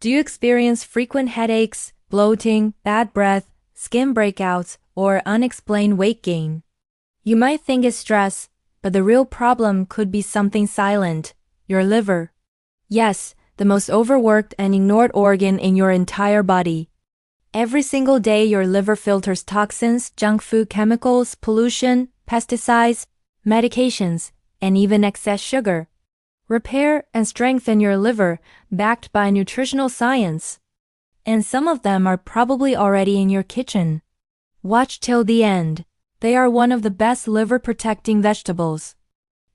Do you experience frequent headaches, bloating, bad breath, skin breakouts, or unexplained weight gain? You might think it's stress, but the real problem could be something silent: your liver. Yes, the most overworked and ignored organ in your entire body. Every single day your liver filters toxins, junk food chemicals, pollution, pesticides, medications, and even excess sugar. Repair and strengthen your liver, backed by nutritional science. And some of them are probably already in your kitchen. Watch till the end. They are one of the best liver-protecting vegetables.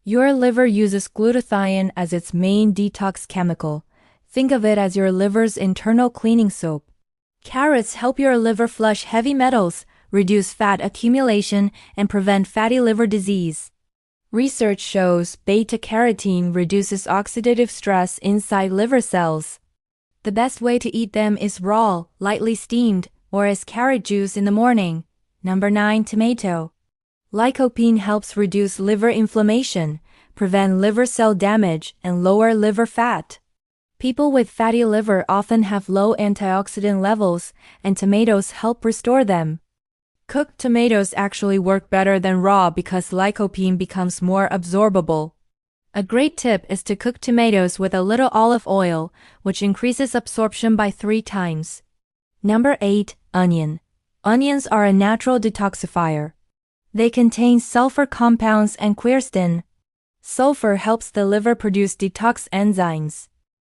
Your liver uses glutathione as its main detox chemical. Think of it as your liver's internal cleaning soap. Carrots help your liver flush heavy metals, reduce fat accumulation, and prevent fatty liver disease. Research shows beta-carotene reduces oxidative stress inside liver cells. The best way to eat them is raw, lightly steamed, or as carrot juice in the morning. Number 9. Tomato. Lycopene helps reduce liver inflammation, prevent liver cell damage, and lower liver fat. People with fatty liver often have low antioxidant levels, and tomatoes help restore them. Cooked tomatoes actually work better than raw because lycopene becomes more absorbable. A great tip is to cook tomatoes with a little olive oil, which increases absorption by 3 times. Number 8. Onion. Onions are a natural detoxifier. They contain sulfur compounds and quercetin. Sulfur helps the liver produce detox enzymes.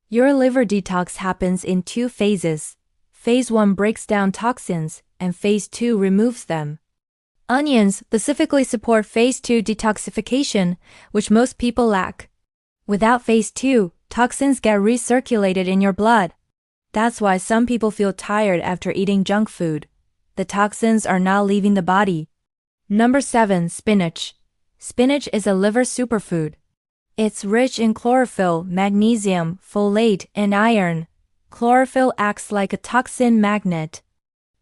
Your liver detox happens in 2 phases. Phase 1 breaks down toxins, and Phase 2 removes them. Onions specifically support Phase 2 detoxification, which most people lack. Without Phase 2, toxins get recirculated in your blood. That's why some people feel tired after eating junk food. The toxins are not leaving the body. Number 7. Spinach. Spinach is a liver superfood. It's rich in chlorophyll, magnesium, folate, and iron. Chlorophyll acts like a toxin magnet.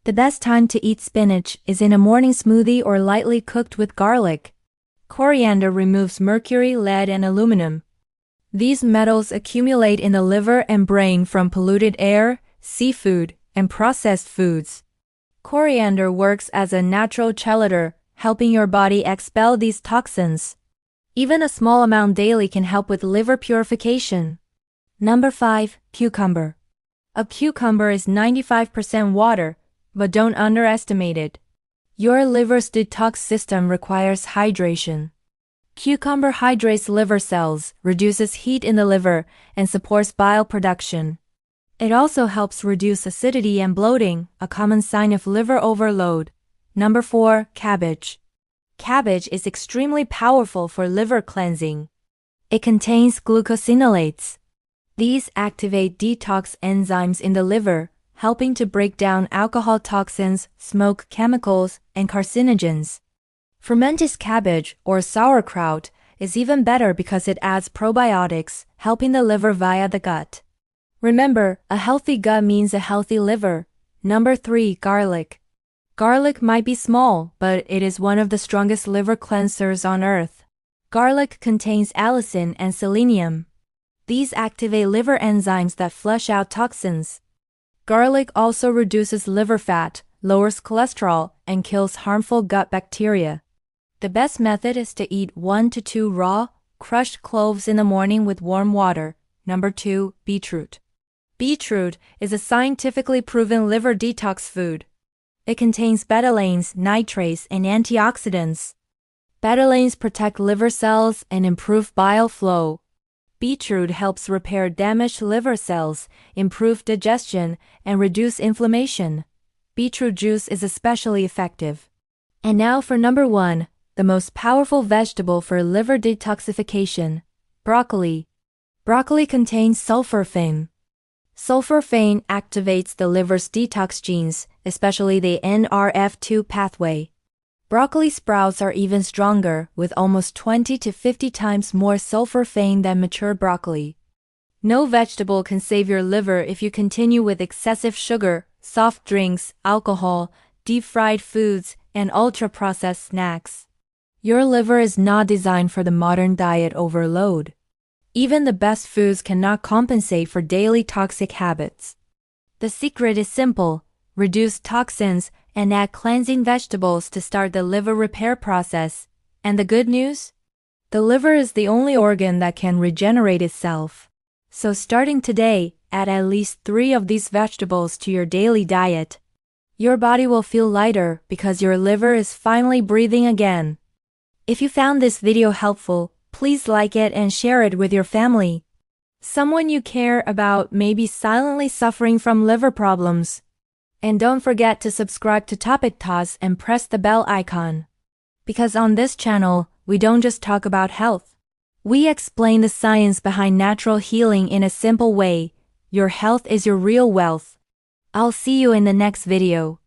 The best time to eat spinach is in a morning smoothie or lightly cooked with garlic. Coriander removes mercury, lead, and aluminum. These metals accumulate in the liver and brain from polluted air, seafood, and processed foods. Coriander works as a natural chelator, helping your body expel these toxins. Even a small amount daily can help with liver purification. Number 5. Cucumber. A cucumber is 95% water, but don't underestimate it. Your liver's detox system requires hydration. Cucumber hydrates liver cells, reduces heat in the liver, and supports bile production. It also helps reduce acidity and bloating, a common sign of liver overload. Number 4. Cabbage. Cabbage is extremely powerful for liver cleansing. It contains glucosinolates. These activate detox enzymes in the liver, helping to break down alcohol toxins, smoke chemicals, and carcinogens. Fermented cabbage, or sauerkraut, is even better because it adds probiotics, helping the liver via the gut. Remember, a healthy gut means a healthy liver. Number 3. Garlic. Garlic might be small, but it is one of the strongest liver cleansers on earth. Garlic contains allicin and selenium. These activate liver enzymes that flush out toxins. Garlic also reduces liver fat, lowers cholesterol, and kills harmful gut bacteria. The best method is to eat 1 to 2 raw, crushed cloves in the morning with warm water. Number 2. Beetroot. Beetroot is a scientifically proven liver detox food. It contains betalains, nitrates, and antioxidants. Betalains protect liver cells and improve bile flow. Beetroot helps repair damaged liver cells, improve digestion, and reduce inflammation. Beetroot juice is especially effective. And now for number 1, the most powerful vegetable for liver detoxification: broccoli. Broccoli contains sulforaphane. Sulforaphane activates the liver's detox genes, especially the NRF2 pathway. Broccoli sprouts are even stronger, with almost 20 to 50 times more sulforaphane than mature broccoli. No vegetable can save your liver if you continue with excessive sugar, soft drinks, alcohol, deep-fried foods, and ultra-processed snacks. Your liver is not designed for the modern diet overload. Even the best foods cannot compensate for daily toxic habits. The secret is simple: reduce toxins and add cleansing vegetables to start the liver repair process. And the good news? The liver is the only organ that can regenerate itself. So starting today, add at least 3 of these vegetables to your daily diet. Your body will feel lighter because your liver is finally breathing again. If you found this video helpful, please like it and share it with your family. Someone you care about may be silently suffering from liver problems. And don't forget to subscribe to Detox and press the bell icon. Because on this channel, we don't just talk about health. We explain the science behind natural healing in a simple way. Your health is your real wealth. I'll see you in the next video.